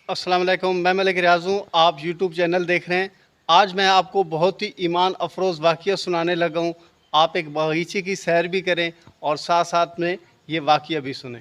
अस्सलाम वालेकुम, मैं मलिक रियाज़ हूँ। आप यूट्यूब चैनल देख रहे हैं। आज मैं आपको बहुत ही ईमान अफरोज़ वाक़या सुनाने लगा हूँ। आप एक बागीचे की सैर भी करें और साथ साथ में ये वाक़या भी सुनें।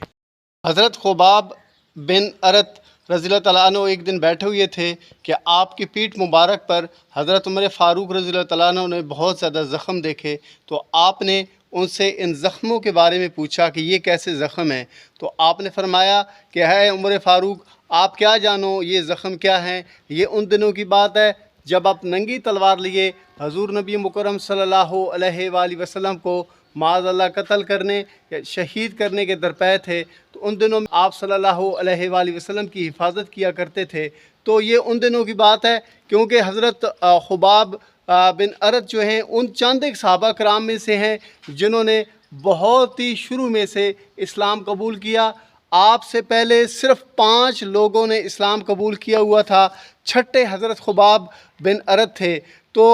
हज़रत खुबाब बिन अरत रज़ियल्लाहु तआला अन्हु एक दिन बैठे हुए थे कि आपकी पीठ मुबारक पर हज़रत उमर फ़ारूक रज़ियल्लाहु तआला अन्हु ने बहुत ज़्यादा ज़ख़म देखे। तो आपने उनसे इन ज़ख़्मों के बारे में पूछा कि ये कैसे ज़ख़्म हैं। तो आपने फ़रमाया कि है उमर फ़ारूक, आप क्या जानो ये ज़ख़्म क्या हैं। ये उन दिनों की बात है जब आप नंगी तलवार लिए हज़ूर नबी मुकर्रम सल्लल्लाहु अलैहि वसल्लम को माज़अल्लाह कत्ल करने या शहीद करने के दरपे थे। तो उन दिनों में आप सल्लल्लाहु अलैहि वसल्लम की हिफाजत किया करते थे। तो ये उन दिनों की बात है क्योंकि हज़रत खुबाब बिन अरत जो हैं उन चंद एक सहाबा कराम में से हैं जिन्होंने बहुत ही शुरू में से इस्लाम कबूल किया। आपसे पहले सिर्फ़ 5 लोगों ने इस्लाम कबूल किया हुआ था। छठे हज़रत खुबाब बिन अरत थे। तो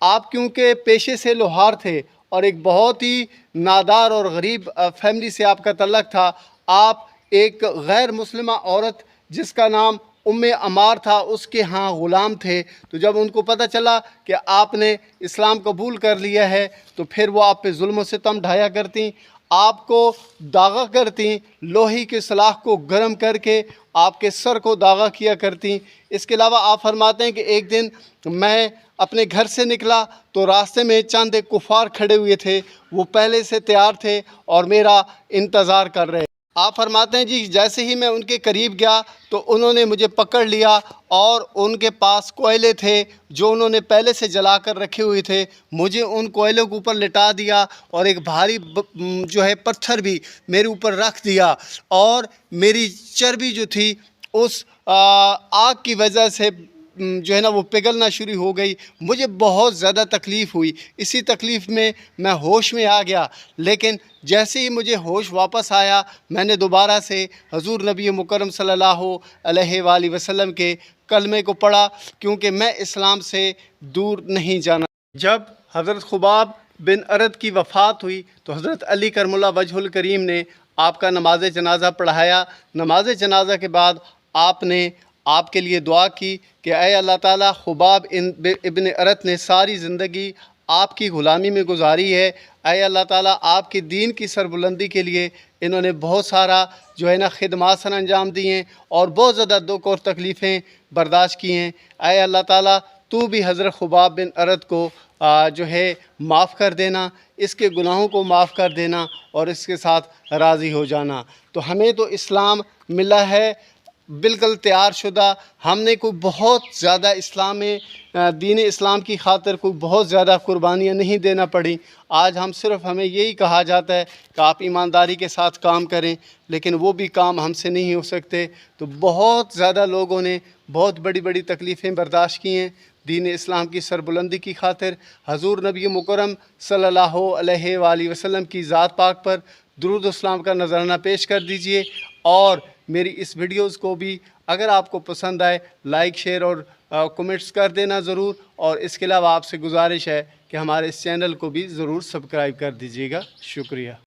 आप क्योंकि पेशे से लोहार थे और एक बहुत ही नादार और गरीब फैमिली से आपका तल्लक था। आप एक गैर मुस्लिमा औरत जिसका नाम उम्मे अमार था उसके यहाँ ग़ुलाम थे। तो जब उनको पता चला कि आपने इस्लाम कबूल कर लिया है तो फिर वो आप पे जुल्म सितम ढाया करती, आपको दागा करती, लोहे के सलाख को गर्म करके आपके सर को दागा किया करती। इसके अलावा आप फरमाते हैं कि एक दिन मैं अपने घर से निकला तो रास्ते में चंद एक कुफ़ार खड़े हुए थे। वो पहले से तैयार थे और मेरा इंतज़ार कर रहे। आप फरमाते हैं जी जैसे ही मैं उनके करीब गया तो उन्होंने मुझे पकड़ लिया और उनके पास कोयले थे जो उन्होंने पहले से जला कर रखे हुए थे। मुझे उन कोयलों के ऊपर लिटा दिया और एक भारी जो है पत्थर भी मेरे ऊपर रख दिया और मेरी चर्बी जो थी उस आग की वजह से जो है ना वो पिघलना शुरू हो गई। मुझे बहुत ज़्यादा तकलीफ़ हुई। इसी तकलीफ़ में मैं होश में आ गया। लेकिन जैसे ही मुझे होश वापस आया मैंने दोबारा से हज़ूर नबी मुकर्रम सल्लल्लाहु अलैहि वसल्लम के कलमे को पढ़ा क्योंकि मैं इस्लाम से दूर नहीं जाना। जब हज़रत खुबाब बिन अरत की वफ़ात हुई तो हज़रत अली करमुल्लाह वजहुल करीम ने आपका नमाज जनाज़ा पढ़ाया। नमाज जनाज़ा के बाद आपने आपके लिए दुआ की कि ऐ अल्लाह ताला, खुबाब इब्न अरत ने सारी ज़िंदगी आपकी ग़ुलामी में गुजारी है। ऐ अल्लाह ताला, आपके दीन की सरबुलंदी के लिए इन्होंने बहुत सारा जो है ना खिदमात सर अंजाम दिए हैं और बहुत ज़्यादा दुख और तकलीफ़ें बर्दाश्त की हैं। ऐ अल्लाह ताला, तू भी हज़रत खुबाब बिन अरत को जो है माफ़ कर देना, इसके गुनाहों को माफ़ कर देना और इसके साथ राज़ी हो जाना। तो हमें तो इस्लाम मिला है बिल्कुल तैयार शुदा। हमने कोई बहुत ज़्यादा इस्लाम में दीन इस्लाम की खातिर कोई बहुत ज़्यादा कुर्बानियाँ नहीं देना पड़ी। आज हम सिर्फ़ हमें यही कहा जाता है कि आप ईमानदारी के साथ काम करें, लेकिन वो भी काम हमसे नहीं हो सकते। तो बहुत ज़्यादा लोगों ने बहुत बड़ी बड़ी तकलीफ़ें बर्दाश्त की हैं दीन इस्लाम की सरबुलंदी की खातिर। हज़ूर नबी मुकर्रम सल्लल्लाहु अलैहि वसल्लम की ज़ात पाक पर दुरूद इस्लाम का नज़राना पेश कर दीजिए और मेरी इस वीडियोज़ को भी अगर आपको पसंद आए लाइक शेयर और कमेंट्स कर देना ज़रूर। और इसके अलावा आपसे गुजारिश है कि हमारे इस चैनल को भी ज़रूर सब्सक्राइब कर दीजिएगा। शुक्रिया।